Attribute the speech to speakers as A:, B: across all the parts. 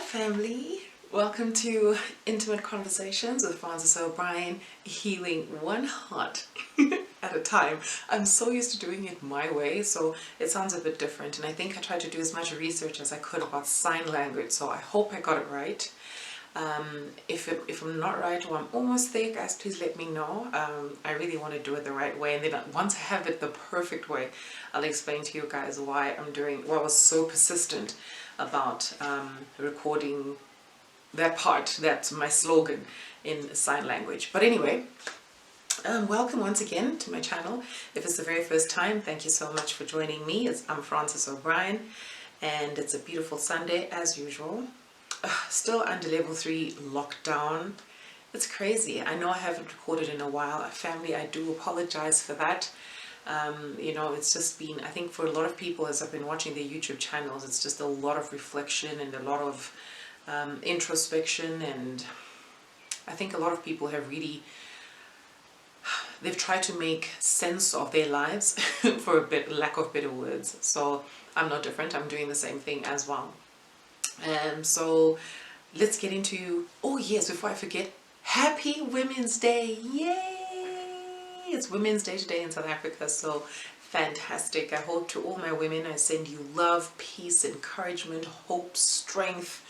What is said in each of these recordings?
A: family, welcome to Intimate Conversations with Francis O'Brien, healing one heart at a time. I'm so used to doing it my way, so it sounds a bit different, and I think I tried to do as much research as I could about sign language, so I hope I got it right. If I'm not right or I'm almost there, guys, please let me know. I really want to do it the right way, and then once I have it the perfect way, I'll explain to you guys why I was so persistent about recording that part, that's my slogan in sign language. But anyway, welcome once again to my channel. If it's the very first time, thank you so much for joining me. I'm Francis O'Brien, and it's a beautiful Sunday as usual. Still under level 3 lockdown. It's crazy. I know I haven't recorded in a while. Family, I do apologize for that. You know, it's just been, I think for a lot of people, as I've been watching their YouTube channels, it's just a lot of reflection and a lot of introspection, and I think a lot of people have really, they've tried to make sense of their lives for a bit, lack of better words. So I'm not different. I'm doing the same thing as well. So let's get into, oh yes, before I forget, happy Women's Day. Yay! It's Women's Day today in South Africa, so fantastic. I hope to all my women, I send you love, peace, encouragement, hope, strength,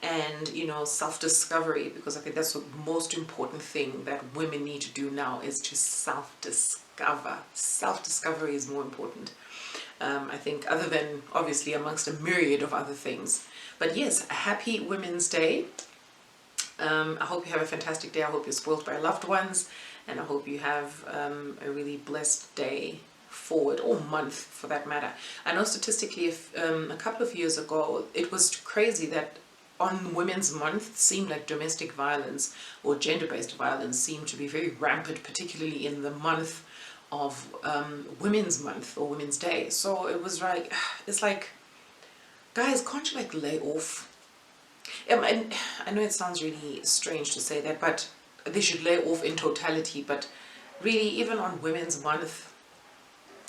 A: and, you know, self-discovery, because I think that's the most important thing that women need to do now, is to self-discover. Self-discovery is more important, I think, other than obviously amongst a myriad of other things. But yes, happy Women's Day. I hope you have a fantastic day. I hope you're spoiled by loved ones, and I hope you have a really blessed day forward, or month for that matter. I know statistically, if, a couple of years ago, it was crazy that on Women's Month, it seemed like domestic violence or gender-based violence seemed to be very rampant, particularly in the month of Women's Month or Women's Day. So it was like, it's like, guys, can't you like lay off? I know it sounds really strange to say that, but they should lay off in totality. But really, even on Women's Month,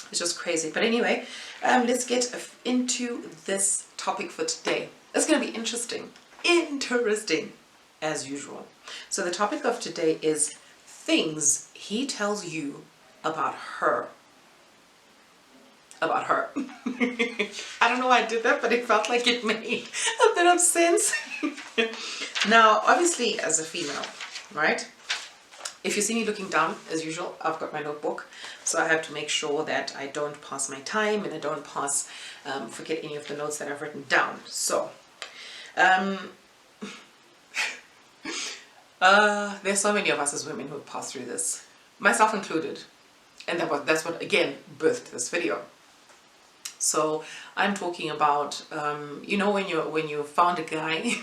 A: it's just crazy. But anyway, let's get into this topic for today. It's going to be interesting as usual. So the topic of today is things he tells you about her. About her. I don't know why I did that, but it felt like it made a bit of sense. Now, obviously, as a female, right? If you see me looking down, as usual, I've got my notebook, so I have to make sure that I don't pass my time and I don't forget any of the notes that I've written down. So, there's so many of us as women who have passed through this, myself included, and that's what again birthed this video. So I'm talking about, you know, when you found a guy,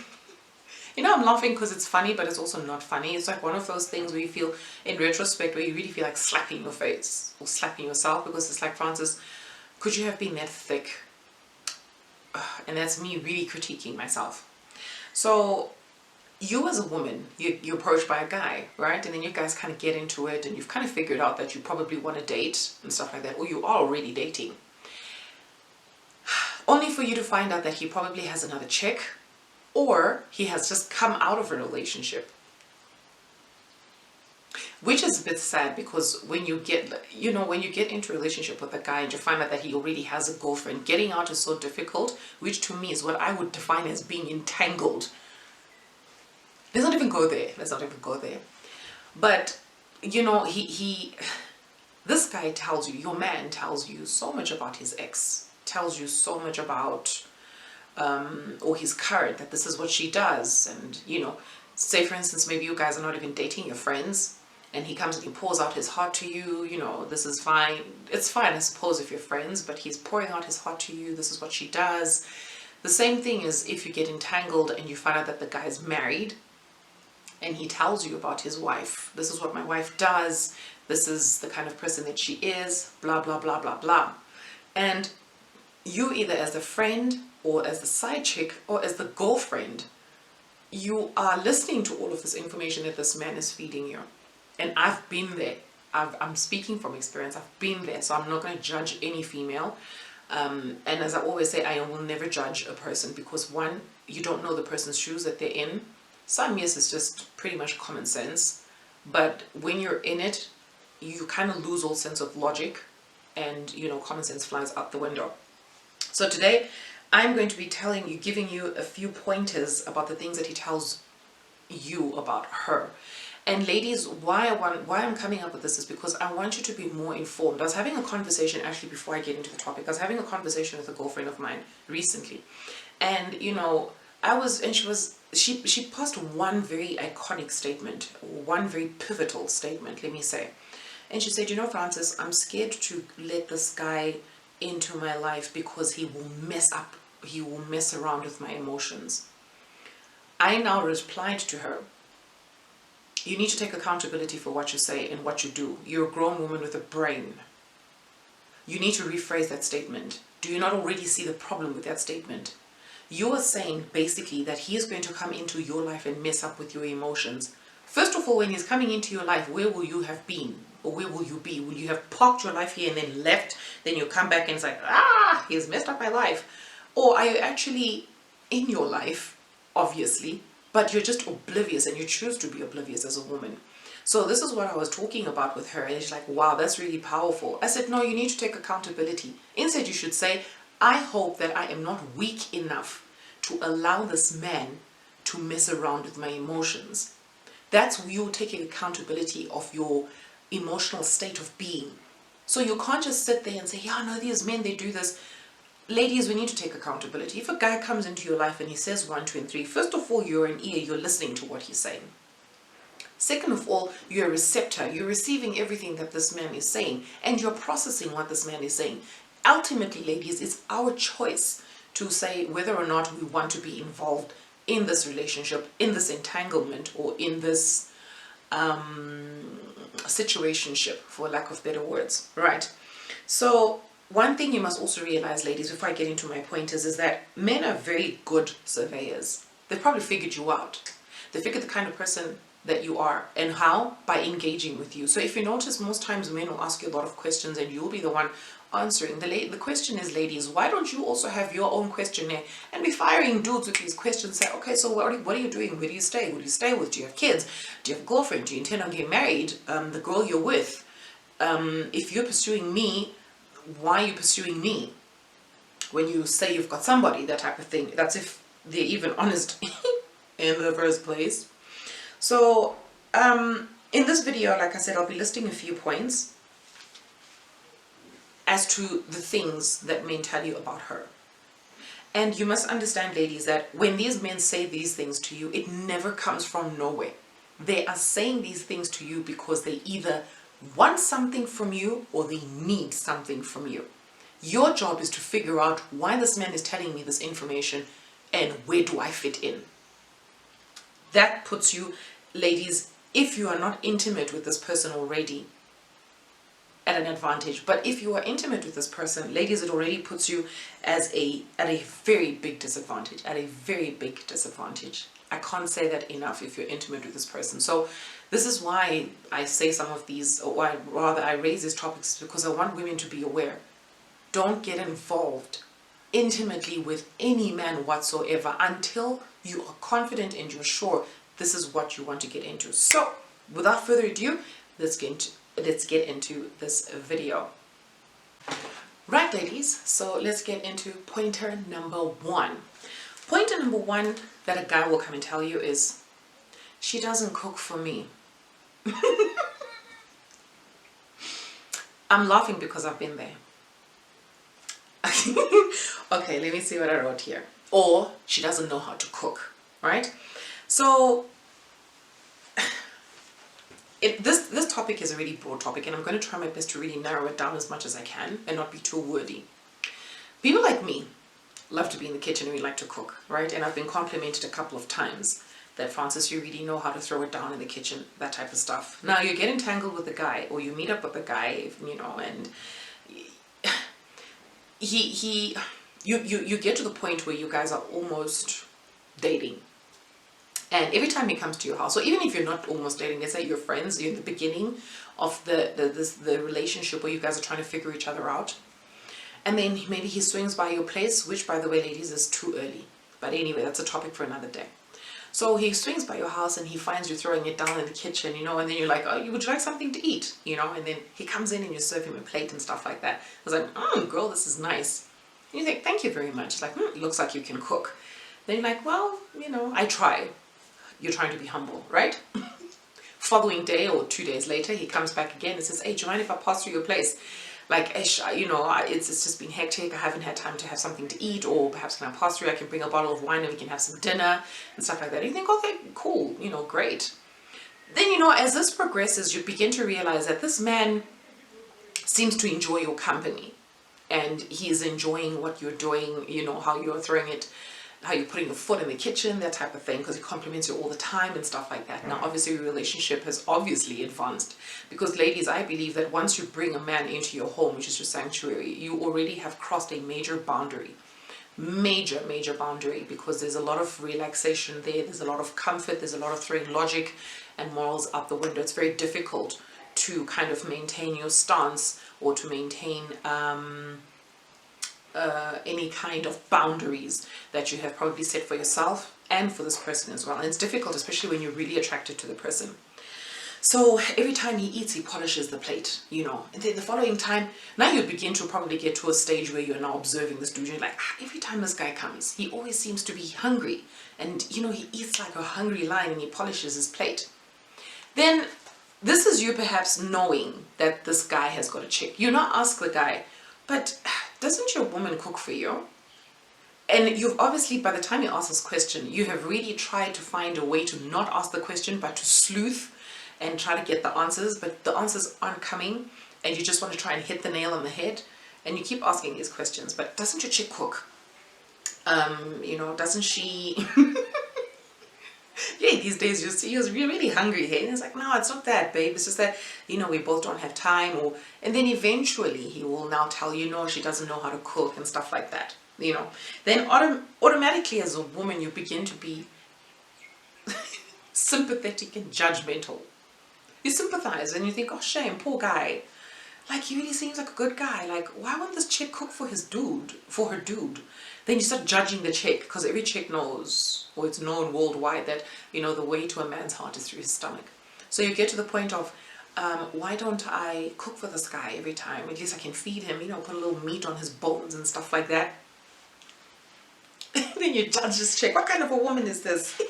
A: you know, I'm laughing because it's funny, but it's also not funny. It's like one of those things where you feel, in retrospect, where you really feel like slapping your face or slapping yourself, because it's like, Francis, could you have been that thick? And that's me really critiquing myself. So you as a woman, you're approached by a guy, right? And then you guys kind of get into it, and you've kind of figured out that you probably want to date and stuff like that, or you are already dating. Only for you to find out that he probably has another chick, or he has just come out of a relationship. Which is a bit sad, because when you get, you know, when you get into a relationship with a guy and you find out that he already has a girlfriend, getting out is so difficult, which to me is what I would define as being entangled. Let's not even go there. Let's not even go there. But, you know, this guy tells you, your man tells you so much about his ex, tells you so much about, or his current, that this is what she does. And, you know, say for instance, maybe you guys are not even dating, your friends, and he comes and he pours out his heart to you. You know, this is fine. It's fine, I suppose, if you're friends, but he's pouring out his heart to you. This is what she does. The same thing is if you get entangled and you find out that the guy's married, and he tells you about his wife. This is what my wife does. This is the kind of person that she is, blah, blah, blah, blah, blah. And you, either as a friend or as the side chick or as the girlfriend, you are listening to all of this information that this man is feeding you. And I've been there. I'm speaking from experience. I've been there, so I'm not going to judge any female. And as I always say, I will never judge a person, because one, you don't know the person's shoes that they're in. Some, yes, it's just pretty much common sense. But when you're in it, you kind of lose all sense of logic, and common sense flies out the window. So today I'm going to be giving you a few pointers about the things that he tells you about her. And ladies, why I'm coming up with this is because I want you to be more informed. I was having a conversation, actually, before I get into the topic, I was having a conversation with a girlfriend of mine recently. And she passed one very iconic statement, one very pivotal statement, let me say. And she said, Francis, I'm scared to let this guy into my life because he will mess around with my emotions. I now replied to her, you need to take accountability for what you say and what you do. You're a grown woman with a brain. You need to rephrase that statement. Do you not already see the problem with that statement? You are saying basically that he is going to come into your life and mess up with your emotions. First of all, when he's coming into your life, where will you have been? Or where will you be? Will you have parked your life here and then left? Then you come back and it's like, he's messed up my life. Or are you actually in your life, obviously, but you're just oblivious and you choose to be oblivious as a woman? So this is what I was talking about with her, and she's like, wow, that's really powerful. I said, no, you need to take accountability. Instead, you should say, I hope that I am not weak enough to allow this man to mess around with my emotions. That's you taking accountability of your emotional state of being. So you can't just sit there and say, yeah, no, these men, they do this. Ladies, we need to take accountability. If a guy comes into your life and he says 1, 2, and 3, first of all, you're an ear, you're listening to what he's saying. Second of all, you're a receptor. You're receiving everything that this man is saying, and you're processing what this man is saying. Ultimately, ladies, it's our choice to say whether or not we want to be involved in this relationship, in this entanglement, or in this situationship, for lack of better words, right? So one thing you must also realize, ladies, before I get into my pointers, is that men are very good surveyors. They've probably figured you out. They figured the kind of person that you are. And how? By engaging with you. So if you notice, most times men will ask you a lot of questions and you'll be the one answering. The question is, ladies, why don't you also have your own questionnaire and be firing dudes with these questions? Say, okay, so what are you doing? Where do you stay? Who do you stay with? Do you have kids? Do you have a girlfriend? Do you intend on getting married? The girl you're with. If you're pursuing me, why are you pursuing me? When you say you've got somebody, that type of thing. That's if they're even honest in the first place. So in this video, like I said, I'll be listing a few points as to the things that men tell you about her. And you must understand, ladies, that when these men say these things to you, it never comes from nowhere. They are saying these things to you because they either want something from you or they need something from you. Your job is to figure out why this man is telling me this information and where do I fit in. That puts you, ladies, if you are not intimate with this person already, at an advantage. But if you are intimate with this person, ladies, it already puts you at a very big disadvantage, at a very big disadvantage. I can't say that enough if you're intimate with this person. So this is why I say some of these, or why rather I raise these topics, because I want women to be aware. Don't get involved intimately with any man whatsoever until you are confident and you're sure this is what you want to get into. So without further ado, let's get into this video. Right, ladies, so let's get into pointer number 1. Pointer number 1 that a guy will come and tell you is, she doesn't cook for me. I'm laughing because I've been there. Okay, let me see what I wrote here. Or she doesn't know how to cook, right? So this topic is a really broad topic, and I'm going to try my best to really narrow it down as much as I can and not be too wordy. People like me love to be in the kitchen and we like to cook, right? And I've been complimented a couple of times that, Francis, you really know how to throw it down in the kitchen, that type of stuff. Now you get entangled with the guy, or you meet up with the guy, and you get to the point where you guys are almost dating. And every time he comes to your house, or even if you're not almost dating, let's say you're friends, you're in the beginning of the relationship where you guys are trying to figure each other out, and then maybe he swings by your place, which, by the way, ladies, is too early. But anyway, that's a topic for another day. So he swings by your house and he finds you throwing it down in the kitchen, you know, and then you're like, oh, would you like something to eat? You know, and then he comes in and you serve him a plate and stuff like that. I was like, girl, this is nice. And you think, thank you very much. It's like, it looks like you can cook. Then you're like, well, you know, I try. You're trying to be humble, right? Following day or 2 days later, he comes back again and says, hey, do you mind if I pass through your place? Like, you know, it's just been hectic. I haven't had time to have something to eat, or perhaps can I pass through? I can bring a bottle of wine and we can have some dinner and stuff like that. And you think, okay, cool, you know, great. Then, you know, as this progresses, you begin to realize that this man seems to enjoy your company and he is enjoying what you're doing, you know, how you're throwing it, how you're putting your foot in the kitchen, that type of thing, because he compliments you all the time and stuff like that. Now, obviously, your relationship has obviously advanced because, ladies, I believe that once you bring a man into your home, which is your sanctuary, you already have crossed a major boundary. Major boundary, because there's a lot of relaxation there, there's a lot of comfort, there's a lot of throwing logic and morals out the window. It's very difficult to kind of maintain your stance or to maintain any kind of boundaries that you have probably set for yourself and for this person as well. And it's difficult, especially when you're really attracted to the person. So every time he eats, he polishes the plate, you know, and then the following time, now you begin to probably get to a stage where you're now observing this dude. You're like, every time this guy comes, he always seems to be hungry. And, you know, he eats like a hungry lion and he polishes his plate. Then this is you perhaps knowing that this guy has got a chick. You now ask the guy, but doesn't your woman cook for you? And you've obviously, by the time you ask this question, you have really tried to find a way to not ask the question, but to sleuth and try to get the answers, but the answers aren't coming, and you just want to try and hit the nail on the head, and you keep asking these questions. But doesn't your chick cook? You know, doesn't she? Yeah, these days you see, you're really hungry here, and it's like, no, it's not that, babe. It's just that, you know, we both don't have time, and then eventually he will now tell you, no, she doesn't know how to cook and stuff like that. You know, then automatically as a woman you begin to be sympathetic and judgmental. You sympathize and you think, oh, shame, poor guy. Like, he really seems like a good guy. Like, why won't this chick cook for her dude? Then you start judging the chick, because every chick knows, or it's known worldwide, that, you know, the way to a man's heart is through his stomach. So you get to the point of, why don't I cook for this guy every time? At least I can feed him, you know, put a little meat on his bones and stuff like that. Then you judge this chick. What kind of a woman is this?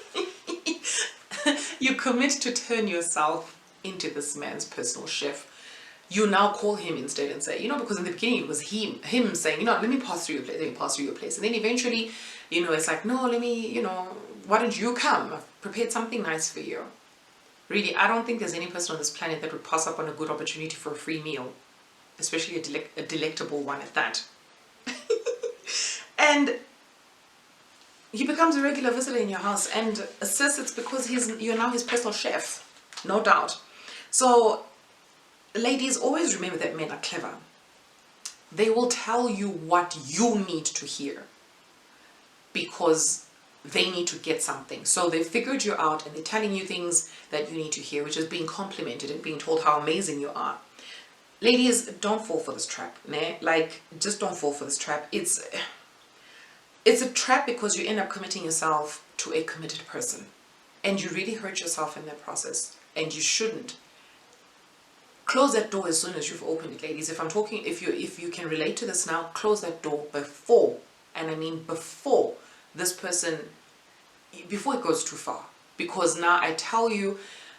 A: You commit to turn yourself into this man's personal chef. You now call him instead and say, you know, because in the beginning it was him saying, you know, let me pass through your place, let me pass through your place. And then eventually, you know, it's like, no, let me, you know, why don't you come? I've prepared something nice for you. Really, I don't think there's any person on this planet that would pass up on a good opportunity for a free meal, especially a delectable one at that. And he becomes a regular visitor in your house, and sis, it's because you're now his personal chef, no doubt. So, ladies, always remember that men are clever. They will tell you what you need to hear because they need to get something. So they figured you out and they're telling you things that you need to hear, which is being complimented and being told how amazing you are. Ladies, don't fall for this trap. Né? Like, just don't fall for this trap. It's a trap because you end up committing yourself to a committed person. And you really hurt yourself in that process. And you shouldn't. Close that door as soon as you've opened it, ladies. If you can relate to this now, close that door before, and I mean before this person, before it goes too far. Because now I tell you,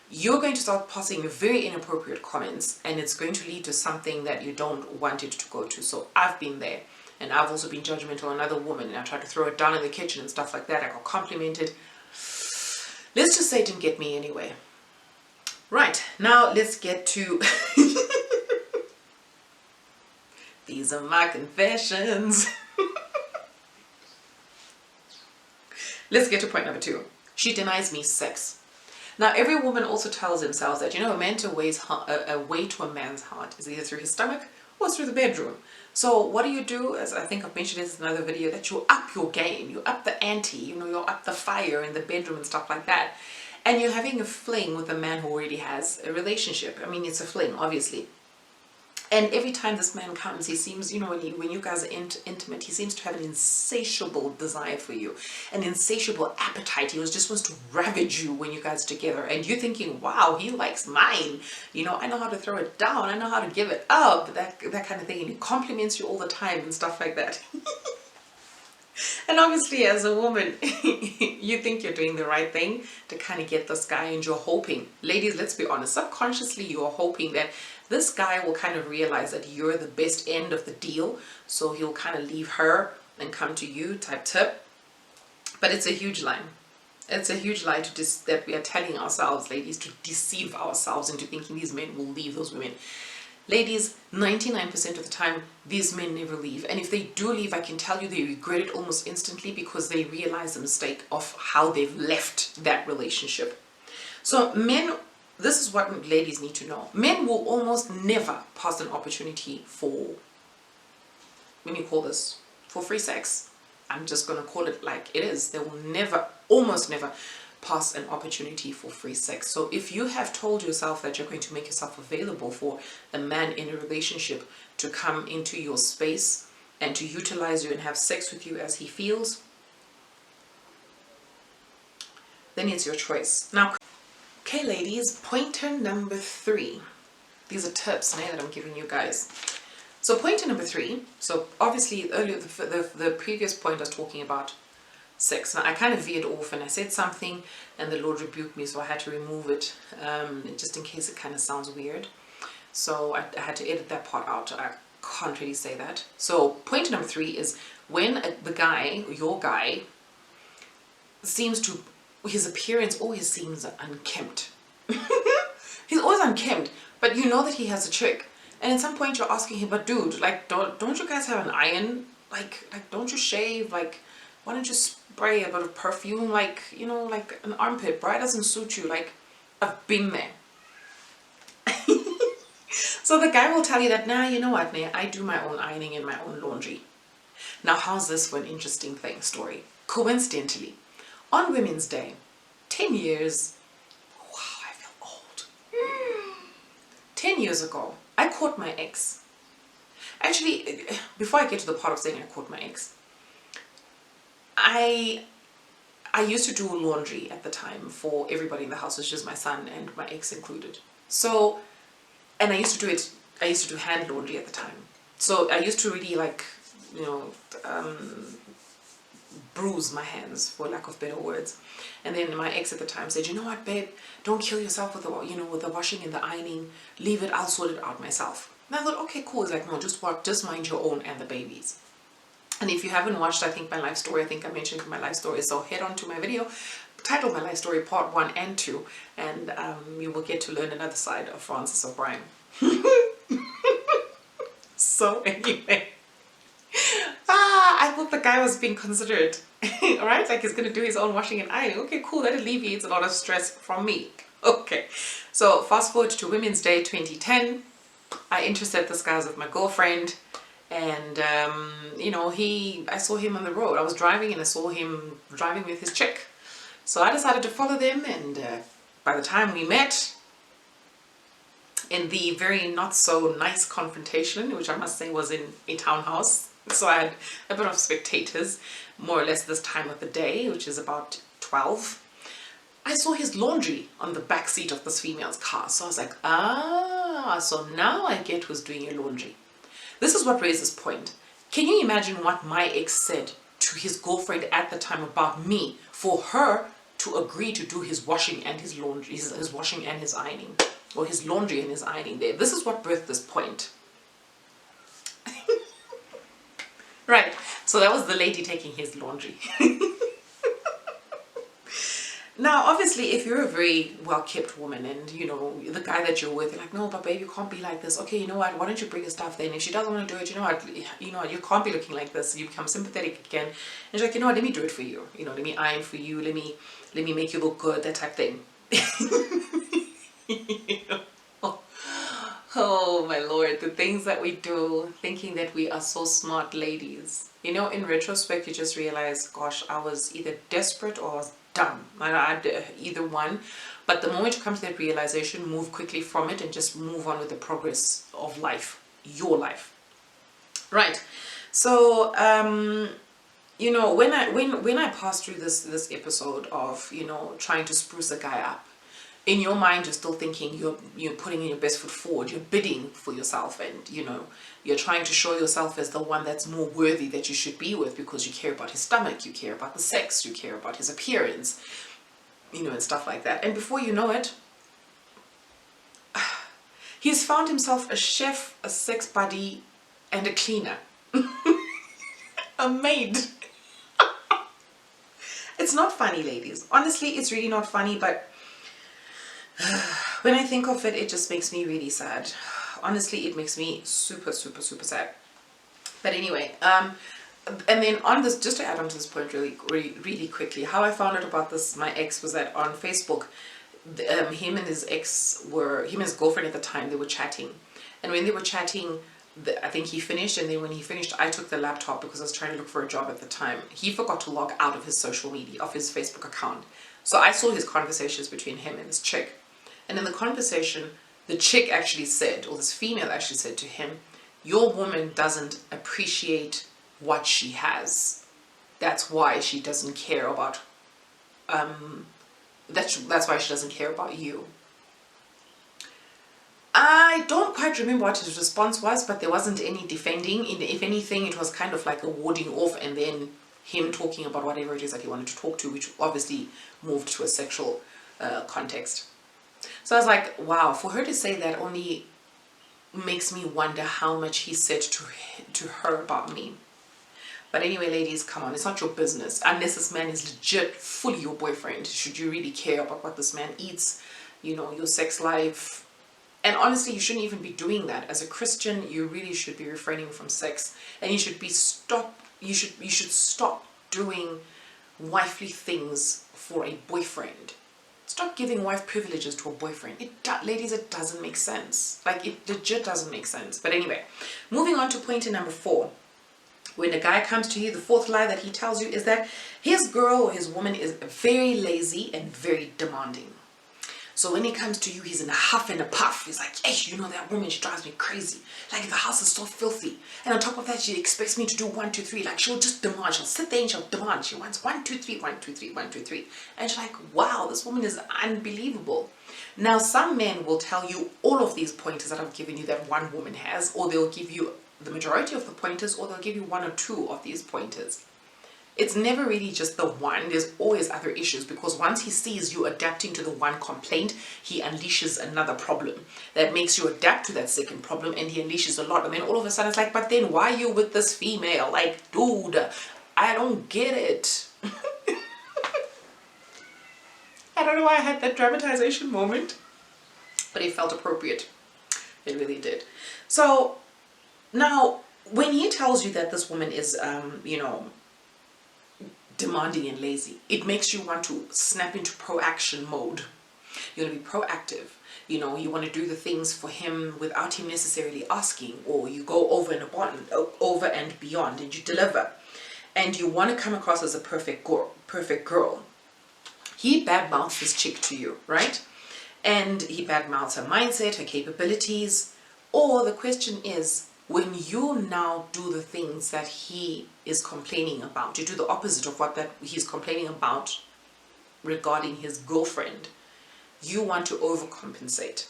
A: you're going to start passing very inappropriate comments, and it's going to lead to something that you don't want it to go to. So I've been there, and I've also been judgmental on another woman, and I tried to throw it down in the kitchen and stuff like that. I got complimented. Let's just say it didn't get me anyway. Right, now let's get to these are my confessions. Let's get to point number 2. She denies me sex. Now, every woman also tells themselves that, you know, a way to a man's heart is either through his stomach or through the bedroom. So what do? As I think I've mentioned in another video, that you up your game, you up the ante, you know, you're up the fire in the bedroom and stuff like that. And you're having a fling with a man who already has a relationship. I mean, it's a fling, obviously. And every time this man comes, he seems, you know, when you guys are intimate, he seems to have an insatiable desire for you, an insatiable appetite. He just wants to ravage you when you guys are together. And you're thinking, wow, he likes mine. You know, I know how to throw it down. I know how to give it up, that kind of thing. And he compliments you all the time and stuff like that. And obviously, as a woman, you think you're doing the right thing to kind of get this guy, and you're hoping, ladies, let's be honest, subconsciously you're hoping that this guy will kind of realize that you're the best end of the deal, so he'll kind of leave her and come to you type tip. But it's a huge lie. It's a huge lie that we are telling ourselves, ladies, to deceive ourselves into thinking these men will leave those women. Ladies, 99% of the time, these men never leave. And if they do leave, I can tell you they regret it almost instantly, because they realize the mistake of how they've left that relationship. So men, this is what ladies need to know. Men will almost never pass an opportunity for, let me call this, for free sex. I'm just going to call it like it is. They will never, almost never, pass an opportunity for free sex. So if you have told yourself that you're going to make yourself available for a man in a relationship to come into your space and to utilize you and have sex with you as he feels, then it's your choice. Now, okay ladies, pointer number 3. These are tips now that I'm giving you guys. So pointer number 3, so obviously earlier the previous point I was talking about sex. Now I kind of veered off and I said something and the Lord rebuked me, so I had to remove it, just in case it kind of sounds weird. So I had to edit that part out. I can't really say that. So point number 3 is when the guy, your guy, seems to, his appearance always seems unkempt. He's always unkempt, but you know that he has a chick. And at some point you're asking him, but dude, like, don't you guys have an iron? Like don't you shave? Like, why don't you spray a bit of perfume, like, you know, like an armpit, right? Doesn't suit you. Like, I've been there. So the guy will tell you that, nah, you know what, Naya, I do my own ironing and my own laundry. Now, how's this for an interesting story? Coincidentally, on Women's Day, 10 years, wow, I feel old. 10 years ago, I caught my ex. Actually, before I get to the part of saying I caught my ex, I used to do laundry at the time for everybody in the house, which is my son and my ex included. So, and I used to do hand laundry at the time. So I used to really, like, you know, bruise my hands, for lack of better words. And then my ex at the time said, you know what, babe, don't kill yourself with the, you know, with the washing and the ironing. Leave it, I'll sort it out myself. And I thought, okay, cool. He's like, no, just mind your own and the babies. And if you haven't watched, I think, my life story, I think I mentioned my life story, so head on to my video titled My Life Story Part 1 and 2, and you will get to learn another side of Frances O'Brien. So anyway, I thought the guy was being considerate, alright, like he's gonna do his own washing and ironing. Okay, cool, that alleviates a lot of stress from me. Okay, so fast forward to Women's Day 2010, I intercepted this guy with my girlfriend. And, you know, I saw him on the road. I was driving and I saw him driving with his chick. So I decided to follow them, and by the time we met in the very not so nice confrontation, which I must say was in a townhouse, so I had a bit of spectators, more or less this time of the day, which is about 12, I saw his laundry on the back seat of this female's car. So I was like, so now I get who's doing your laundry. This is what raises point. Can you imagine what my ex said to his girlfriend at the time about me for her to agree to do his washing and his laundry, his washing and his ironing, or his laundry and his ironing there? This is what birthed this point. Right, so that was the lady taking his laundry. Now, obviously, if you're a very well-kept woman and, you know, the guy that you're with, you're like, no, but babe, you can't be like this. Okay, you know what? Why don't you bring your stuff then? If she doesn't want to do it, you know what? You can't be looking like this. You become sympathetic again. And she's like, you know what? Let me do it for you. You know, let me iron for you. Let me make you look good. That type thing. You know? Oh, my Lord. The things that we do, thinking that we are so smart ladies. You know, in retrospect, you just realize, gosh, I was either desperate or I was dumb. I either one. But the moment you come to that realization, move quickly from it and just move on with the progress of life. your life. Right. So, you know, when I pass through this episode of, you know, trying to spruce a guy up, in your mind you're still thinking you're putting in your best foot forward, you're bidding for yourself, and you know, you're trying to show yourself as the one that's more worthy that you should be with, because you care about his stomach, you care about the sex, you care about his appearance, you know, and stuff like that. And before you know it, he's found himself a chef, a sex buddy, and a cleaner. A maid. It's not funny, ladies. Honestly, it's really not funny, but when I think of it, it just makes me really sad. Honestly, it makes me super, super, super sad. But anyway, and then on this, just to add on to this point really quickly, how I found out about this, my ex, was that on Facebook, him and his girlfriend at the time, they were chatting. And when they were chatting, I think he finished, and then when he finished, I took the laptop because I was trying to look for a job at the time. He forgot to log out of his social media, of his Facebook account. So I saw his conversations between him and this chick. And in the conversation, the chick actually said, or this female actually said to him, your woman doesn't appreciate what she has. That's why she doesn't care about, that's why she doesn't care about you. I don't quite remember what his response was, but there wasn't any defending. If anything, it was kind of like a warding off, and then him talking about whatever it is that he wanted to talk to, which obviously moved to a sexual context. So I was like, wow, for her to say that only makes me wonder how much he said to her about me. But anyway, ladies, come on, it's not your business. Unless this man is legit fully your boyfriend, should you really care about what this man eats, you know, your sex life? And honestly, you shouldn't even be doing that. As a Christian, you really should be refraining from sex, and you should stop doing wifely things for a boyfriend. Stop giving wife privileges to a boyfriend. Ladies, it doesn't make sense. Like, it legit doesn't make sense. But anyway, moving on to pointer number 4. When a guy comes to you, the fourth lie that he tells you is that his girl or his woman is very lazy and very demanding. So when he comes to you, he's in a huff and a puff. He's like, hey, you know that woman, she drives me crazy. Like, the house is so filthy. And on top of that, she expects me to do 1, 2, 3. Like, she'll just demand. She'll sit there and she'll demand. She wants 1, 2, 3, 1, 2, 3, 1, 2, 3. And she's like, wow, this woman is unbelievable. Now, some men will tell you all of these pointers that I've given you that one woman has, or they'll give you the majority of the pointers, or they'll give you 1 or 2 of these pointers. It's never really just the one. There's always other issues, because once he sees you adapting to the one complaint, he unleashes another problem that makes you adapt to that second problem, and he unleashes a lot. And then all of a sudden it's like, but then why are you with this female? Like, dude, I don't get it. I don't know why I had that dramatization moment, but it felt appropriate. It really did. So now, when he tells you that this woman is, you know, demanding and lazy, it makes you want to snap into proaction mode. You want to be proactive. You know, you want to do the things for him without him necessarily asking, or you go over and beyond, and you deliver. And you want to come across as a perfect girl. He badmouths this chick to you, right? And he badmouths her mindset, her capabilities. Or the question is, when you now do the things that he is complaining about, you do the opposite of what that he's complaining about regarding his girlfriend, you want to overcompensate.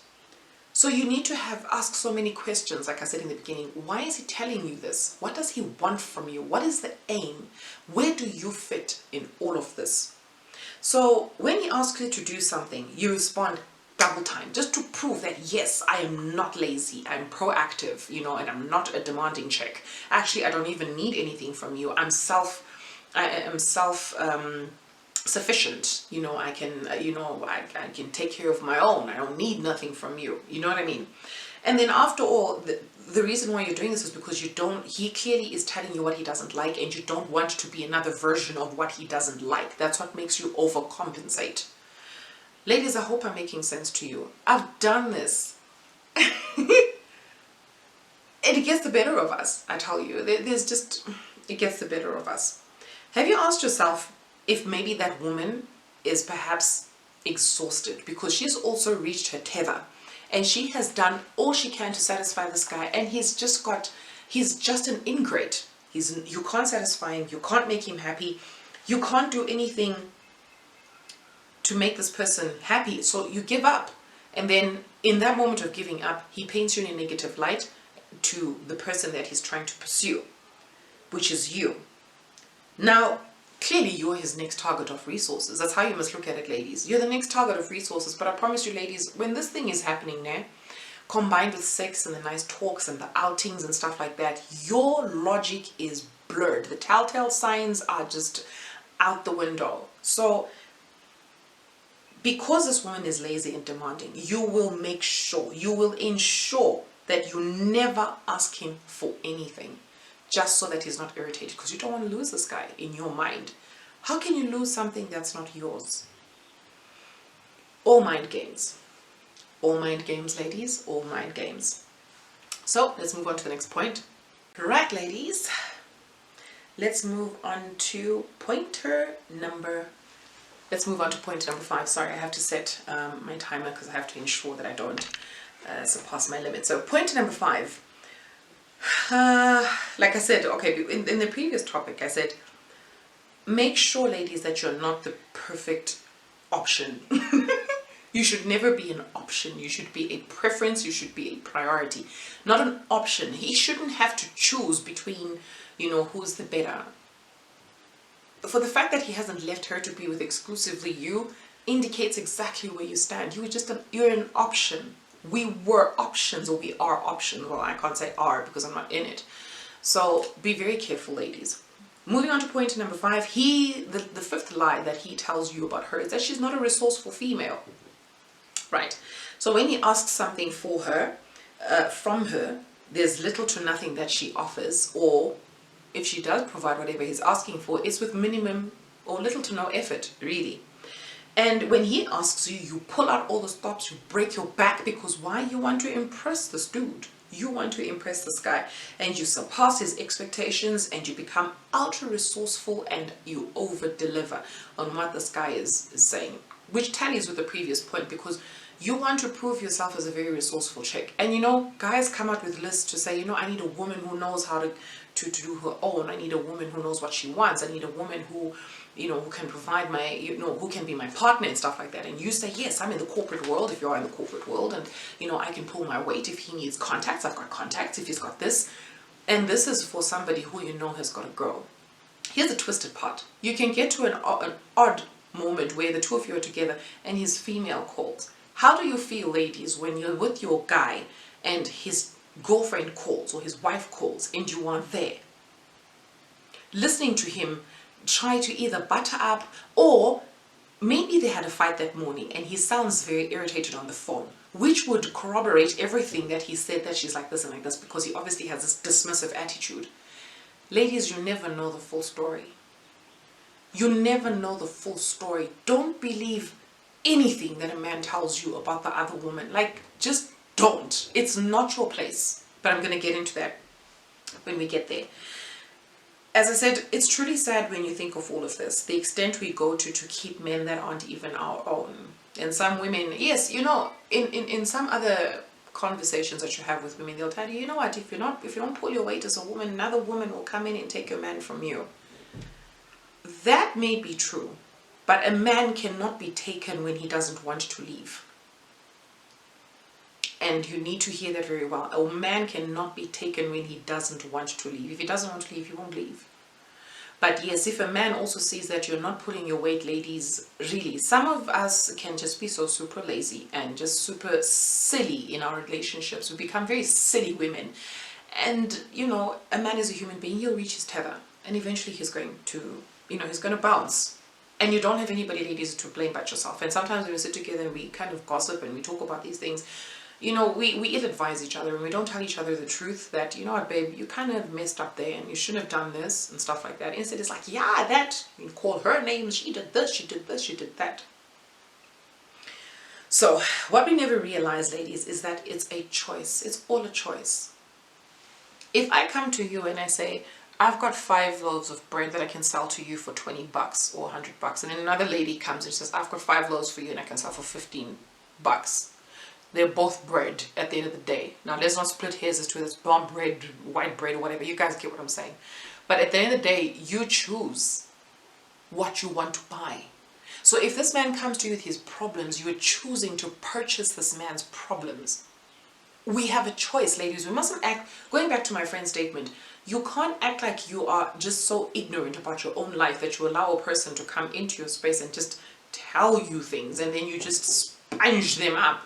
A: So you need to ask so many questions, like I said in the beginning. Why is he telling you this? What does he want from you? What is the aim? Where do you fit in all of this? So when he asks you to do something, you respond double time, just to prove that, yes, I am not lazy, I'm proactive, you know, and I'm not a demanding chick. Actually, I don't even need anything from you. I am self sufficient, you know. I can, I can take care of my own. I don't need nothing from you, you know what I mean? And then after all, the reason why you're doing this is because he clearly is telling you what he doesn't like, and you don't want to be another version of what he doesn't like. That's what makes you overcompensate. Ladies, I hope I'm making sense to you. I've done this. It gets the better of us, I tell you. It gets the better of us. Have you asked yourself if maybe that woman is perhaps exhausted because she's also reached her tether, and she has done all she can to satisfy this guy, and he's just an ingrate. You can't satisfy him, you can't make him happy, you can't do anything to make this person happy, so you give up. And then in that moment of giving up, he paints you in a negative light to the person that he's trying to pursue, which is you. Now, clearly you're his next target of resources. That's how you must look at it, ladies. You're the next target of resources. But I promise you, ladies, when this thing is happening now, combined with sex and the nice talks and the outings and stuff like that, your logic is blurred. The telltale signs are just out the window. So because this woman is lazy and demanding, you will ensure that you never ask him for anything, just so that he's not irritated, because you don't want to lose this guy in your mind. How can you lose something that's not yours? All mind games. All mind games, ladies. All mind games. So let's move on to the next point. Right, ladies. Let's move on to point number 5. Sorry, I have to set my timer because I have to ensure that I don't surpass my limit. So point number 5. Like I said, okay, in the previous topic, I said, make sure, ladies, that you're not the perfect option. You should never be an option. You should be a preference. You should be a priority, not an option. He shouldn't have to choose between, who's the better. For the fact that he hasn't left her to be with exclusively you indicates exactly where you stand. You're an option. We were options, or we are options. Well, I can't say are because I'm not in it. So be very careful, ladies. Moving on to point number 5, the fifth lie that he tells you about her is that she's not a resourceful female. Right. So when he asks something for her, from her, there's little to nothing that she offers, or if she does provide whatever he's asking for, it's with minimum or little to no effort, really. And when he asks you, you pull out all the stops, you break your back, because why? You want to impress this dude. You want to impress this guy, and you surpass his expectations, and you become ultra resourceful, and you over deliver on what this guy is saying, which tallies with the previous point, because you want to prove yourself as a very resourceful chick. And guys come out with lists to say, I need a woman who knows how to do her own. I need a woman who knows what she wants. I need a woman who who can provide who can be my partner and stuff like that. And you say, yes, I'm in the corporate world, if you are in the corporate world, and I can pull my weight. If he needs contacts, I've got contacts. If he's got this, and this is for somebody who has got a girl. Here's the twisted part. You can get to an odd moment where the two of you are together and his female calls. How do you feel, ladies, when you're with your guy and his girlfriend calls or his wife calls and you are there, listening to him try to either butter up, or maybe they had a fight that morning and he sounds very irritated on the phone, which would corroborate everything that he said, that she's like this and like this, because he obviously has this dismissive attitude. Ladies, you never know the full story. You never know the full story. Don't believe anything that a man tells you about the other woman. Like, just don't. It's not your place. But I'm going to get into that when we get there. As I said, it's truly sad when you think of all of this, the extent we go to keep men that aren't even our own. And some women, yes, in some other conversations that you have with women, they'll tell you, what, if you don't pull your weight as a woman, another woman will come in and take your man from you. That may be true, but a man cannot be taken when he doesn't want to leave. And you need to hear that very well. A man cannot be taken when he doesn't want to leave. If he doesn't want to leave, he won't leave. But yes, if a man also sees that you're not pulling your weight, ladies, really, some of us can just be so super lazy and just super silly in our relationships. We become very silly women. And, a man is a human being. He'll reach his tether. And eventually he's going to, he's going to bounce. And you don't have anybody, ladies, to blame but yourself. And sometimes when we sit together and we kind of gossip and we talk about these things, we ill-advise each other, and we don't tell each other the truth that, what, babe, you kind of messed up there and you shouldn't have done this and stuff like that. Instead, it's like, yeah, that, you call her names, she did this, she did this, she did that. So what we never realize, ladies, is that it's a choice. It's all a choice. If I come to you and I say, I've got 5 loaves of bread that I can sell to you for $20 or $100, and then another lady comes and says, I've got 5 loaves for you and I can sell for $15. They're both bread at the end of the day. Now, let's not split hairs as to this brown bread, white bread, or whatever. You guys get what I'm saying. But at the end of the day, you choose what you want to buy. So if this man comes to you with his problems, you are choosing to purchase this man's problems. We have a choice, ladies. We mustn't act, going back to my friend's statement, you can't act like you are just so ignorant about your own life that you allow a person to come into your space and just tell you things, and then you just sponge them up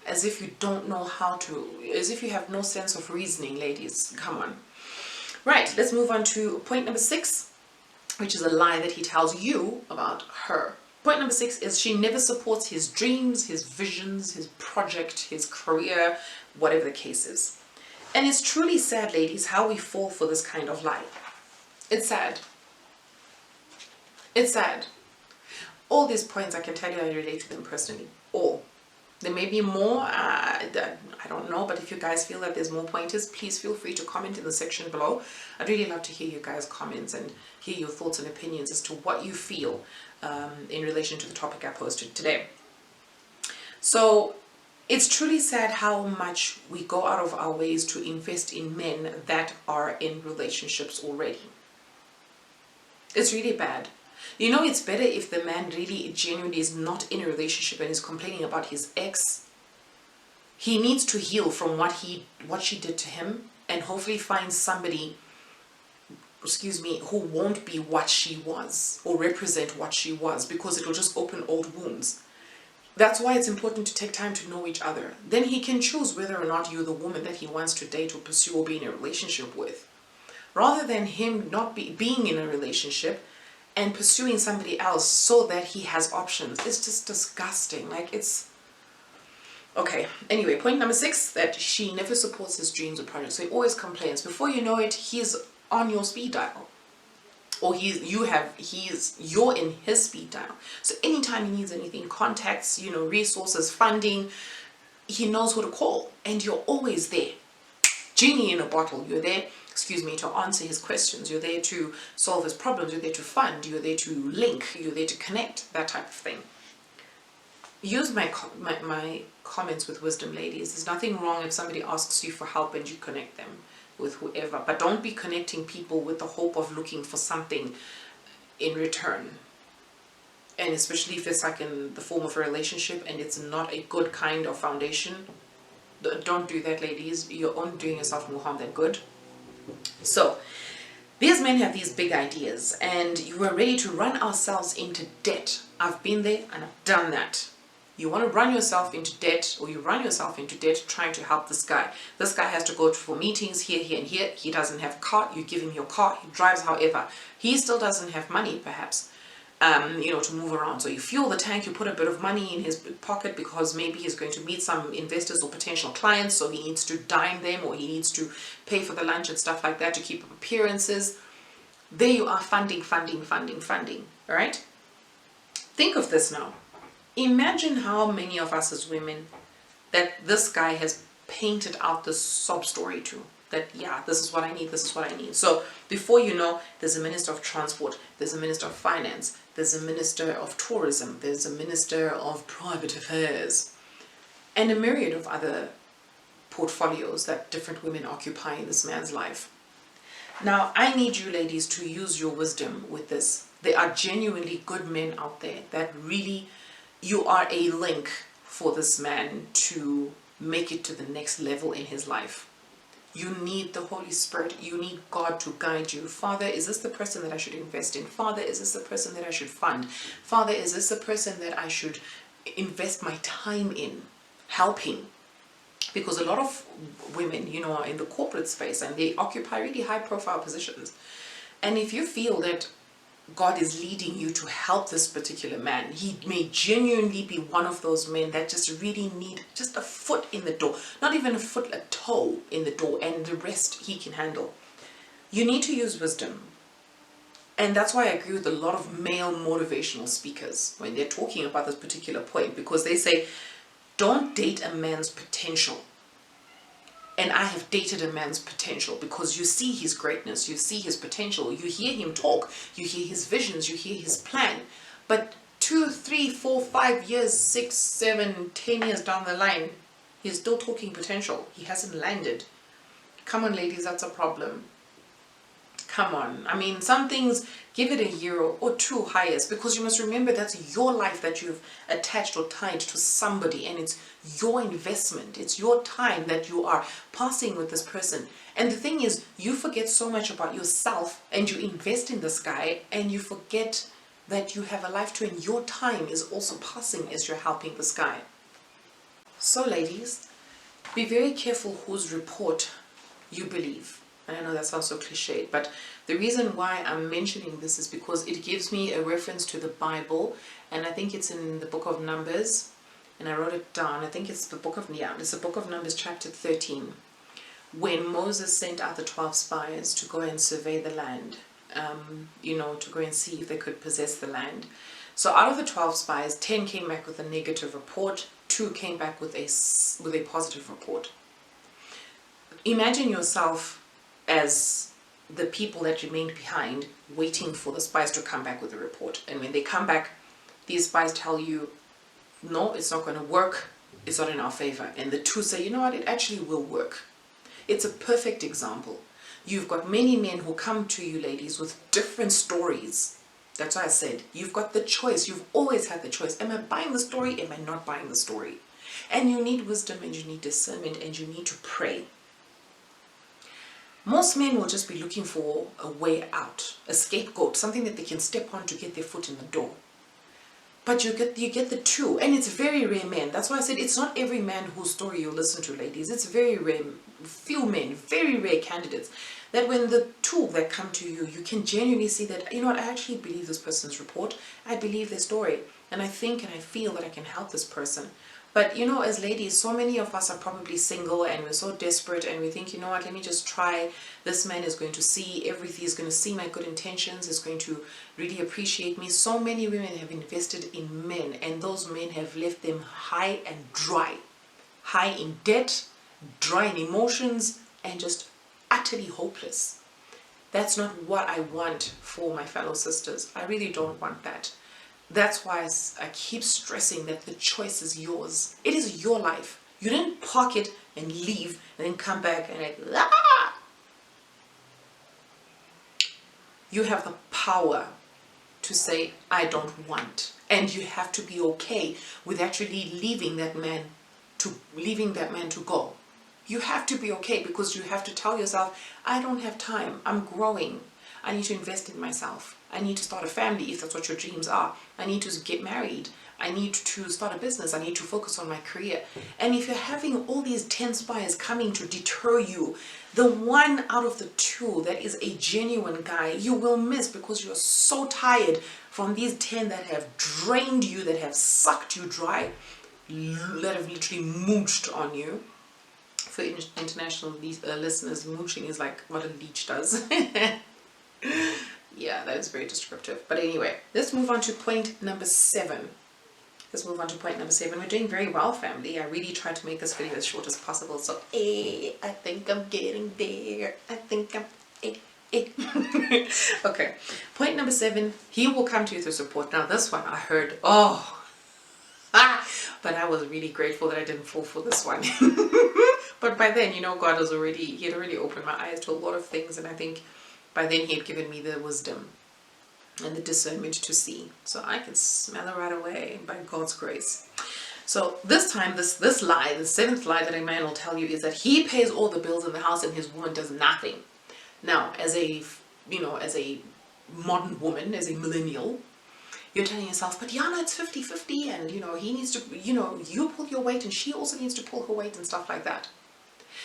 A: as if you don't know how to, as if you have no sense of reasoning, ladies. Come on. Right, let's move on to point number 6, which is a lie that he tells you about her. Point number 6 is she never supports his dreams, his visions, his project, his career, whatever the case is. And it's truly sad, ladies, how we fall for this kind of lie. It's sad. It's sad. All these points, I can tell you I relate to them personally. All. There may be more, I don't know, but if you guys feel that there's more pointers, please feel free to comment in the section below. I'd really love to hear you guys' comments and hear your thoughts and opinions as to what you feel in relation to the topic I posted today. So it's truly sad how much we go out of our ways to invest in men that are in relationships already. It's really bad. You know, it's better if the man really genuinely is not in a relationship and is complaining about his ex. He needs to heal from what she did to him, and hopefully find somebody, who won't be what she was or represent what she was, because it will just open old wounds. That's why it's important to take time to know each other. Then he can choose whether or not you're the woman that he wants to date or pursue or be in a relationship with. Rather than him not being in a relationship and pursuing somebody else so that he has options. It's just disgusting. Like, it's... Okay, anyway, point number 6, that she never supports his dreams or projects. So he always complains. Before you know it, he's on your speed dial. Or you're in his speed dial. So anytime he needs anything, contacts, resources, funding, he knows who to call. And you're always there. Genie in a bottle. You're there, to answer his questions. You're there to solve his problems. You're there to fund. You're there to link. You're there to connect. That type of thing. Use my comments with wisdom, ladies. There's nothing wrong if somebody asks you for help and you connect them with whoever. But don't be connecting people with the hope of looking for something in return. And especially if it's like in the form of a relationship and it's not a good kind of foundation. Don't do that, ladies. You're only doing yourself more harm than good. So, these men have these big ideas and you are ready to run ourselves into debt. I've been there and I've done that. You want to run yourself into debt, or you run yourself into debt trying to help this guy. This guy has to go for meetings here, here, and here. He doesn't have a car. You give him your car. He drives however. He still doesn't have money, perhaps, to move around. So you fuel the tank. You put a bit of money in his pocket because maybe he's going to meet some investors or potential clients. So he needs to dine them, or he needs to pay for the lunch and stuff like that to keep up appearances. There you are, funding. All right? Think of this now. Imagine how many of us as women that this guy has painted out this sob story to. That, yeah, this is what I need, this is what I need. So before you know, there's a minister of transport, there's a minister of finance, there's a minister of tourism, there's a minister of private affairs, and a myriad of other portfolios that different women occupy in this man's life. Now, I need you ladies to use your wisdom with this. There are genuinely good men out there that really... You are a link for this man to make it to the next level in his life. You need the Holy Spirit. You need God to guide you. Father, is this the person that I should invest in? Father, is this the person that I should fund? Father, is this the person that I should invest my time in helping? Because a lot of women, are in the corporate space and they occupy really high profile positions. And if you feel that God is leading you to help this particular man, he may genuinely be one of those men that just really need just a foot in the door, not even a foot, a toe in the door, and the rest he can handle. You need to use wisdom. And that's why I agree with a lot of male motivational speakers when they're talking about this particular point, because they say, don't date a man's potential. And I have dated a man's potential, because you see his greatness, you see his potential, you hear him talk, you hear his visions, you hear his plan. But 2, 3, 4, 5 years, 6, 7, 10 years down the line, He's still talking potential. He hasn't landed. Come on, ladies, that's a problem. Come on. I mean, some things, give it a year or two highest, because you must remember that's your life that you've attached or tied to somebody, and it's your investment. It's your time that you are passing with this person. And the thing is, you forget so much about yourself and you invest in this guy, and you forget that you have a life too, and your time is also passing as you're helping this guy. So ladies, be very careful whose report you believe. And I know that sounds so cliched, but the reason why I'm mentioning this is because it gives me a reference to the Bible, and I think it's in the book of Numbers, and I wrote it down. I think it's the book of Numbers chapter 13, when Moses sent out the 12 spies to go and survey the land, to go and see if they could possess the land. So out of the 12 spies, 10 came back with a negative report, 2 came back with a positive report. Imagine yourself as the people that remained behind, waiting for the spies to come back with a report. And when they come back, these spies tell you, no, it's not going to work, it's not in our favor. And the 2 say, you know what, it actually will work. It's a perfect example. You've got many men who come to you, ladies, with different stories. That's why I said, you've got the choice. You've always had the choice. Am I buying the story? Am I not buying the story? And you need wisdom, and you need discernment, and you need to pray. Most men will just be looking for a way out, a scapegoat, something that they can step on to get their foot in the door. But you get the 2, and it's very rare men. That's why I said it's not every man whose story you listen to, ladies. It's very rare, few men, very rare candidates, that when the 2 that come to you, you can genuinely see that, you know what, I actually believe this person's report. I believe their story, and I think and I feel that I can help this person. But as ladies, so many of us are probably single, and we're so desperate, and we think, you know what, let me just try. This man is going to see everything, is going to see my good intentions, is going to really appreciate me. So many women have invested in men, and those men have left them high and dry, high in debt, dry in emotions, and just utterly hopeless. That's not what I want for my fellow sisters. I really don't want that. That's why I keep stressing that the choice is yours. It is your life. You didn't park it and leave and then come back and You have the power to say, I don't want. And you have to be okay with actually leaving that man to go. You have to be okay, because you have to tell yourself, I don't have time. I'm growing. I need to invest in myself. I need to start a family if that's what your dreams are. I need to get married. I need to start a business. I need to focus on my career. And if you're having all these 10 spies coming to deter you, the 1 out of the 2 that is a genuine guy, you will miss, because you're so tired from these 10 that have drained you, that have sucked you dry, that have literally mooched on you. For international listeners, mooching is like what a leech does. Yeah, that is very descriptive. But anyway, let's move on to point number 7. We're doing very well, family. I really tried to make this video as short as possible. So, I think I'm getting there. Okay, point number 7. He will come to you through support. Now, this one I heard, but I was really grateful that I didn't fall for this one. But by then, God he had already opened my eyes to a lot of things, and I think by then he had given me the wisdom and the discernment to see. So I can smell it right away by God's grace. So this time, this lie, the 7th lie that a man will tell you, is that he pays all the bills in the house and his woman does nothing. Now, as a modern woman, as a millennial, you're telling yourself, but Yana, it's 50-50, and he needs to, you pull your weight and she also needs to pull her weight and stuff like that.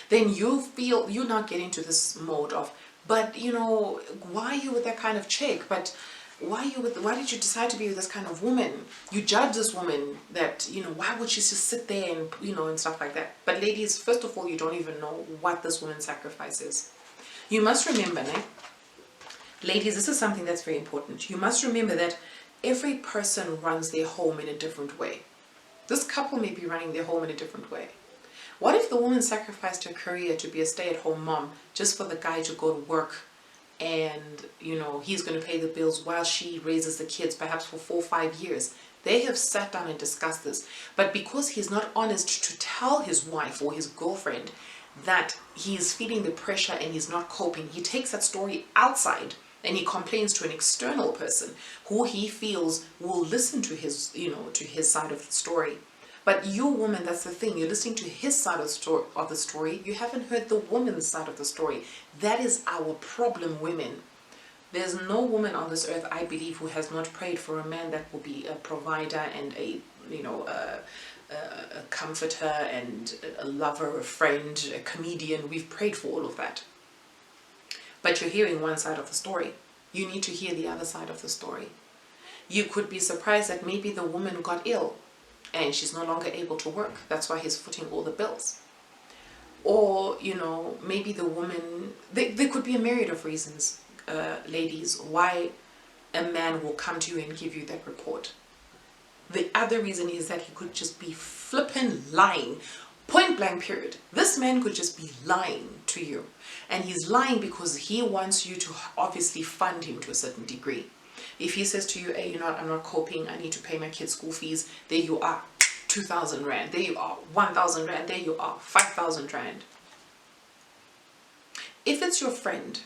A: Then you feel you're not getting to this mode of, but why are you with that kind of chick? But why did you decide to be with this kind of woman? You judge this woman that, why would she just sit there and, and stuff like that. But ladies, first of all, you don't even know what this woman's sacrifice is. You must remember, ladies, this is something that's very important. You must remember that every person runs their home in a different way. This couple may be running their home in a different way. What if the woman sacrificed her career to be a stay-at-home mom just for the guy to go to work, and he's going to pay the bills while she raises the kids perhaps for 4 or 5 years? They have sat down and discussed this. But because he's not honest to tell his wife or his girlfriend that he is feeling the pressure and he's not coping, he takes that story outside and he complains to an external person who he feels will listen to his, to his side of the story. But you woman, that's the thing, you're listening to his side of the story. You haven't heard the woman's side of the story. That is our problem, women. There's no woman on this earth, I believe, who has not prayed for a man that will be a provider and a comforter and a lover, a friend, a comedian. We've prayed for all of that. But you're hearing one side of the story. You need to hear the other side of the story. You could be surprised that maybe the woman got ill and she's no longer able to work. That's why he's footing all the bills. Or, maybe the woman, there could be a myriad of reasons, ladies, why a man will come to you and give you that report. The other reason is that he could just be flippin' lying. Point blank period. This man could just be lying to you. And he's lying because he wants you to obviously fund him to a certain degree. If he says to you, hey, I'm not coping, I need to pay my kids' school fees, there you are, 2,000 rand, there you are, 1,000 rand, there you are, 5,000 rand. If it's your friend,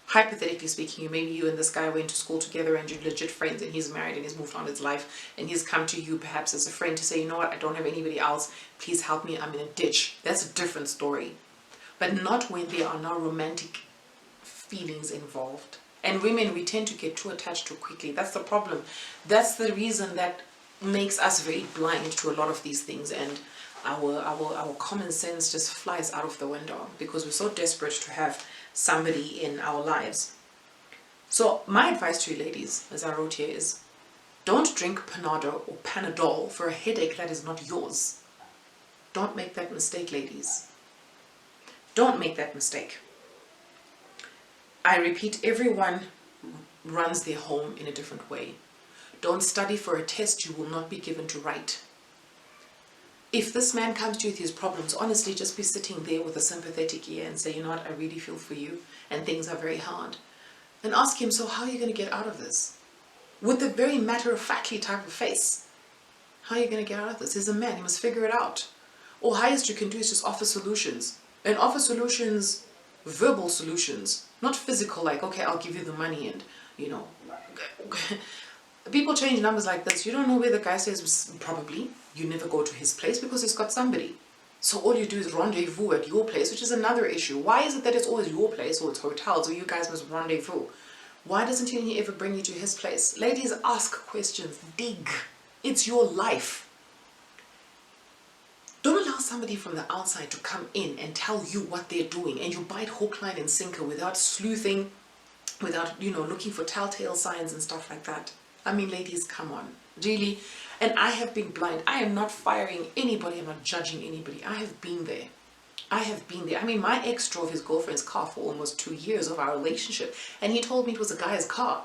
A: hypothetically speaking, maybe you and this guy went to school together and you're legit friends and he's married and he's moved on his life and he's come to you perhaps as a friend to say, you know what, I don't have anybody else, please help me, I'm in a ditch. That's a different story. But not when there are no romantic feelings involved. And women, we tend to get too attached too quickly. That's the problem. That's the reason that makes us very blind to a lot of these things, and our common sense just flies out of the window because we're so desperate to have somebody in our lives. So my advice to you ladies, as I wrote here, is don't drink Panadol for a headache that is not yours. Don't make that mistake, ladies. Don't make that mistake. I repeat, everyone runs their home in a different way. Don't study for a test you will not be given to write. If this man comes to you with his problems, honestly, just be sitting there with a sympathetic ear and say, you know what, I really feel for you and things are very hard. And ask him, so how are you going to get out of this? With a very matter-of-factly type of face. How are you going to get out of this? He's a man, he must figure it out. Or highest you can do is just offer solutions. And offer solutions, verbal solutions, not physical, like, okay, I'll give you the money and, people change numbers like this. You don't know where the guy says, probably. You never go to his place because he's got somebody. So all you do is rendezvous at your place, which is another issue. Why is it that it's always your place or it's hotels or you guys must rendezvous? Why doesn't he ever bring you to his place? Ladies, ask questions. Dig. It's your life. Don't allow somebody from the outside to come in and tell you what they're doing and you bite hook, line and sinker without sleuthing, without, looking for telltale signs and stuff like that. I mean, ladies, come on. Really? And I have been blind. I am not firing anybody. I'm not judging anybody. I have been there. I have been there. I mean, my ex drove his girlfriend's car for almost 2 years of our relationship. And he told me it was a guy's car.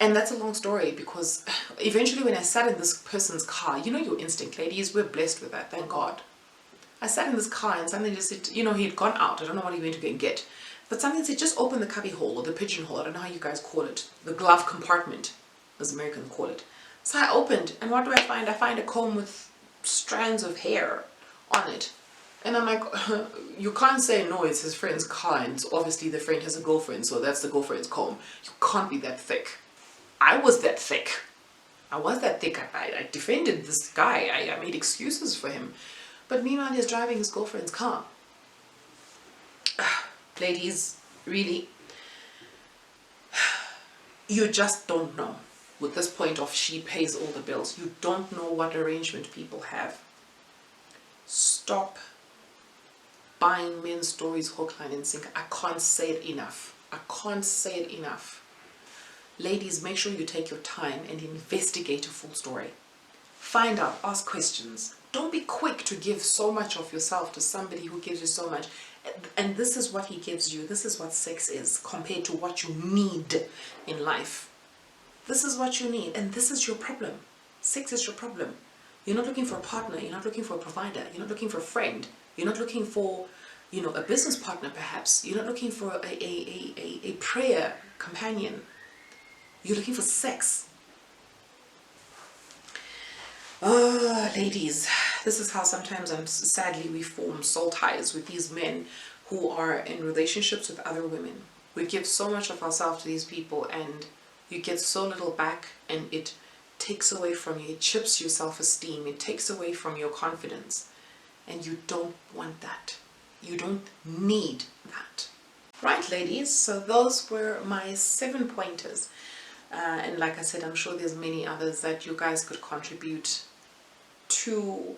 A: And that's a long story because eventually when I sat in this person's car, your instinct, ladies, we're blessed with that, thank God. I sat in this car and something just said, he'd gone out. I don't know what he went to go and get. But something said, just open the cubby hole or the pigeonhole. I don't know how you guys call it. The glove compartment, as Americans call it. So I opened, and what do I find? I find a comb with strands of hair on it. And I'm like, you can't say, no, it's his friend's car, and obviously the friend has a girlfriend, so that's the girlfriend's comb. You can't be that thick. I was that thick. I defended this guy. I made excuses for him. But meanwhile, he's driving his girlfriend's car. Ladies, really, you just don't know. With this point of she pays all the bills, you don't know what arrangement people have. Stop buying men's stories hook, line and sinker. I can't say it enough. I can't say it enough. Ladies, make sure you take your time and investigate a full story. Find out, ask questions. Don't be quick to give so much of yourself to somebody who gives you so much. And this is what he gives you. This is what sex is compared to what you need in life. This is what you need, and this is your problem. Sex is your problem. You're not looking for a partner. You're not looking for a provider. You're not looking for a friend. You're not looking for, a business partner perhaps. You're not looking for a prayer companion. You're looking for sex. Oh, ladies, this is how sometimes sadly we form soul ties with these men who are in relationships with other women. We give so much of ourselves to these people and you get so little back, and it takes away from you, it chips your self-esteem, it takes away from your confidence, and you don't want that. You don't need that. Right, ladies, so those were my 7 pointers. And like I said, I'm sure there's many others that you guys could contribute to,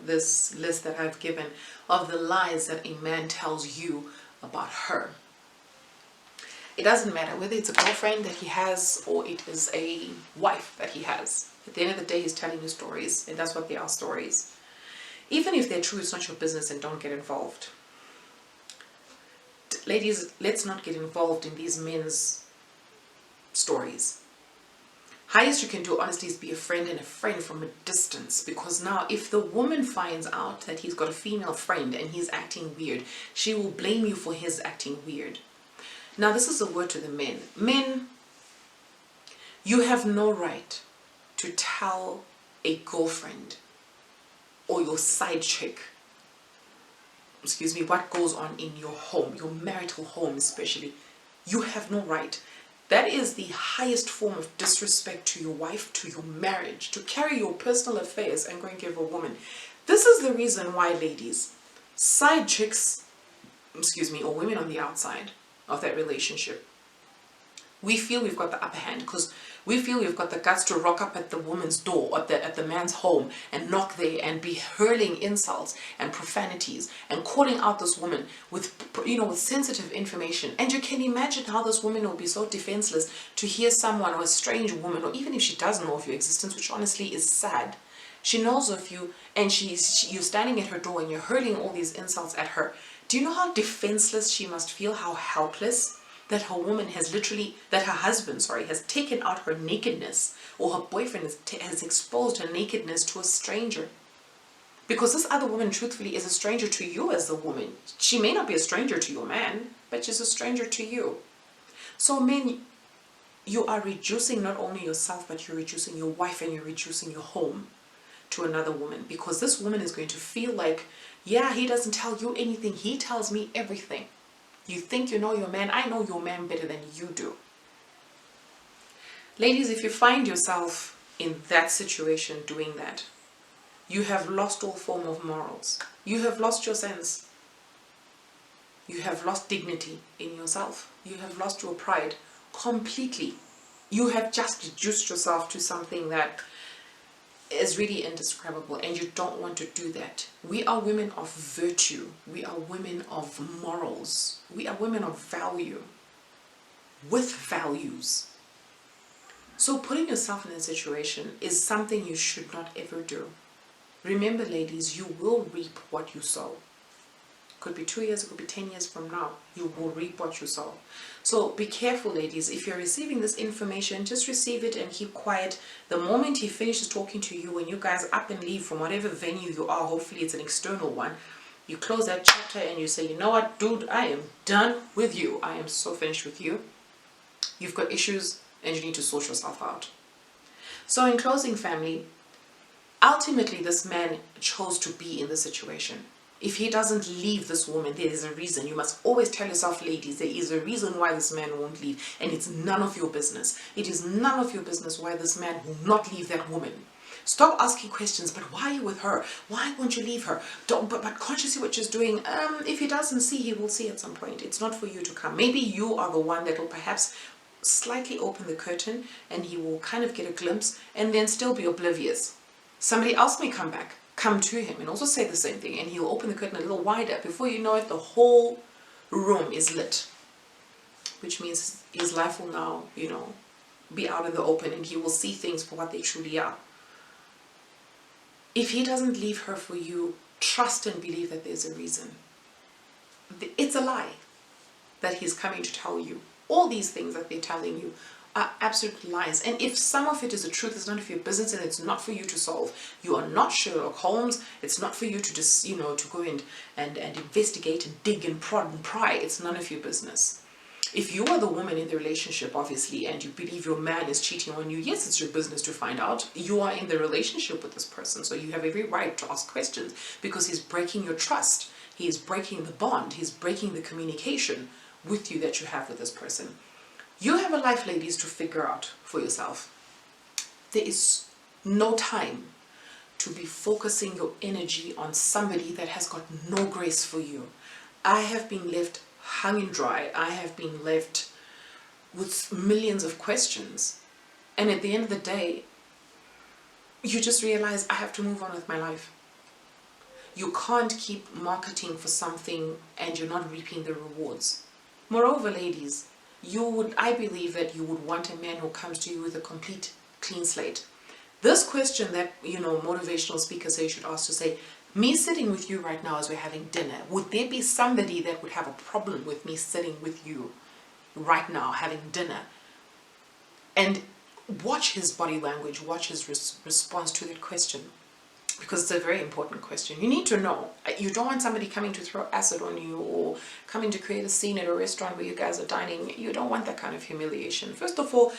A: this list that I've given of the lies that a man tells you about her. It doesn't matter whether it's a girlfriend that he has or it is a wife that he has. At the end of the day, he's telling you stories, and that's what they are, stories. Even if they're true, it's not your business, and don't get involved. Ladies, let's not get involved in these men's stories. Highest you can do, honestly, is be a friend, and a friend from a distance. Because now, if the woman finds out that he's got a female friend and he's acting weird, she will blame you for his acting weird. Now, this is a word to the men. Men, you have no right to tell a girlfriend or your side chick, what goes on in your home, your marital home especially. You have no right. That is the highest form of disrespect to your wife, to your marriage, to carry your personal affairs and go and give a woman. This is the reason why, ladies, side chicks, or women on the outside of that relationship, we feel we've got the upper hand because we feel we've got the guts to rock up at the woman's door, at the man's home, and knock there and be hurling insults and profanities and calling out this woman with sensitive information. And you can imagine how this woman will be so defenseless to hear someone, or a strange woman, or even if she doesn't know of your existence, which honestly is sad. She knows of you, and you're standing at her door and you're hurling all these insults at her. Do you know how defenseless she must feel, how helpless? That her husband has taken out her nakedness, or her boyfriend has exposed her nakedness to a stranger. Because this other woman, truthfully, is a stranger to you as a woman. She may not be a stranger to your man, but she's a stranger to you. So men, you are reducing not only yourself, but you're reducing your wife, and you're reducing your home to another woman. Because this woman is going to feel like, yeah, he doesn't tell you anything, he tells me everything. You think you know your man. I know your man better than you do. Ladies, if you find yourself in that situation doing that, you have lost all form of morals. You have lost your sense. You have lost dignity in yourself. You have lost your pride completely. You have just reduced yourself to something that is really indescribable, and you don't want to do that. We are women of virtue. We are women of morals. We are women of value, with values. So putting yourself in a situation is something you should not ever do. Remember, ladies, you will reap what you sow. Could be 2 years, it could be 10 years from now. You will reap what you sow. So be careful, ladies. If you're receiving this information, just receive it and keep quiet. The moment he finishes talking to you, when you guys up and leave from whatever venue you are, hopefully it's an external one, you close that chapter and you say, you know what, dude, I am done with you. I am so finished with you. You've got issues and you need to sort yourself out. So in closing, family, ultimately this man chose to be in this situation. If he doesn't leave this woman, there is a reason. You must always tell yourself, ladies, there is a reason why this man won't leave. And it's none of your business. It is none of your business why this man will not leave that woman. Stop asking questions, but why are you with her? Why won't you leave her? But can't you see what she's doing? If he doesn't see, he will see at some point. It's not for you to come. Maybe you are the one that will perhaps slightly open the curtain and he will kind of get a glimpse and then still be oblivious. Somebody else may come to him and also say the same thing, and he'll open the curtain a little wider. Before you know it, the whole room is lit, which means his life will now, be out in the open, and he will see things for what they truly are. If he doesn't leave her for you, trust and believe that there's a reason. It's a lie that he's coming to tell you. All these things that they're telling you are absolute lies. And if some of it is the truth, it's none of your business, and it's not for you to solve. You are not Sherlock Holmes. It's not for you to just, to go and investigate and dig and prod and pry. It's none of your business. If you are the woman in the relationship, obviously, and you believe your man is cheating on you, yes, it's your business to find out. You are in the relationship with this person, so you have every right to ask questions, because he's breaking your trust. He is breaking the bond. He's breaking the communication with you that you have with this person. You have a life, ladies, to figure out for yourself. There is no time to be focusing your energy on somebody that has got no grace for you. I have been left hung and dry. I have been left with millions of questions. And at the end of the day, you just realize I have to move on with my life. You can't keep marketing for something and you're not reaping the rewards. Moreover, ladies, I believe that you would want a man who comes to you with a complete clean slate. This question that, motivational speakers say you should ask to say, me sitting with you right now as we're having dinner, would there be somebody that would have a problem with me sitting with you right now having dinner? And watch his body language, watch his response to that question, because it's a very important question. You need to know. You don't want somebody coming to throw acid on you or coming to create a scene at a restaurant where you guys are dining. You don't want that kind of humiliation. First of all,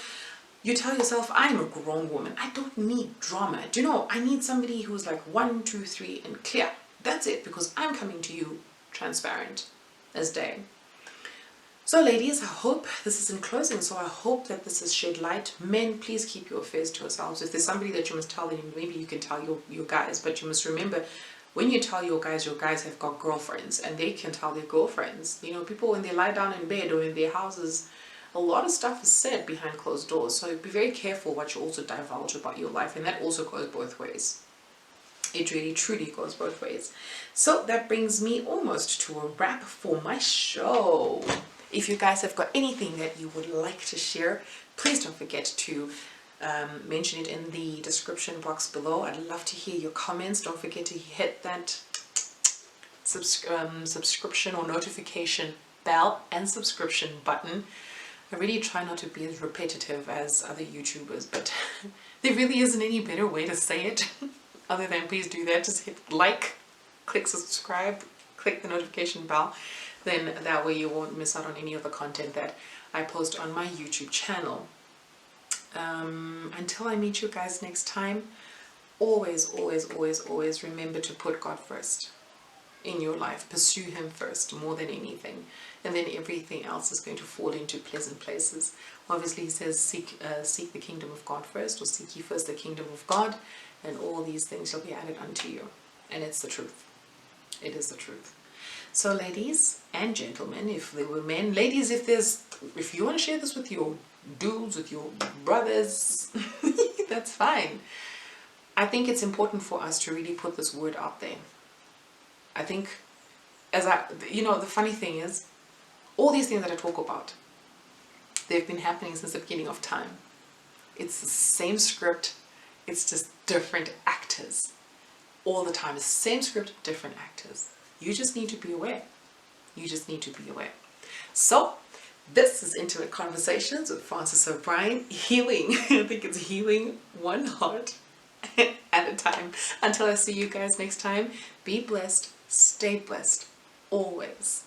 A: you tell yourself, I'm a grown woman. I don't need drama. Do you know, I need somebody who's like 1, 2, 3 and clear. That's it, because I'm coming to you transparent as day. So ladies, I hope this is in closing. So I hope that this has shed light. Men, please keep your affairs to yourselves. If there's somebody that you must tell, then maybe you can tell your guys. But you must remember, when you tell your guys have got girlfriends and they can tell their girlfriends. People, when they lie down in bed or in their houses, a lot of stuff is said behind closed doors. So be very careful what you also divulge about your life. And that also goes both ways. It really, truly goes both ways. So that brings me almost to a wrap for my show. If you guys have got anything that you would like to share, please don't forget to mention it in the description box below. I'd love to hear your comments. Don't forget to hit that subscription or notification bell and subscription button. I really try not to be as repetitive as other YouTubers, but there really isn't any better way to say it other than please do that. Just hit like, click subscribe, click the notification bell. Then that way you won't miss out on any of the content that I post on my YouTube channel. Until I meet you guys next time, always, always, always, always remember to put God first in your life. Pursue Him first more than anything, and then everything else is going to fall into pleasant places. Obviously, He says seek the kingdom of God first, or seek ye first the kingdom of God, and all these things shall be added unto you. And it's the truth. It is the truth. So ladies and gentlemen, if there were men, ladies, if you want to share this with your dudes, with your brothers, that's fine. I think it's important for us to really put this word out there. I think, the funny thing is, all these things that I talk about, they've been happening since the beginning of time. It's the same script, it's just different actors. All the time, it's the same script, different actors. You just need to be aware. You just need to be aware. So, this is Intimate Conversations with Frances O'Brien. Healing. I think it's healing one heart at a time. Until I see you guys next time, be blessed, stay blessed, always.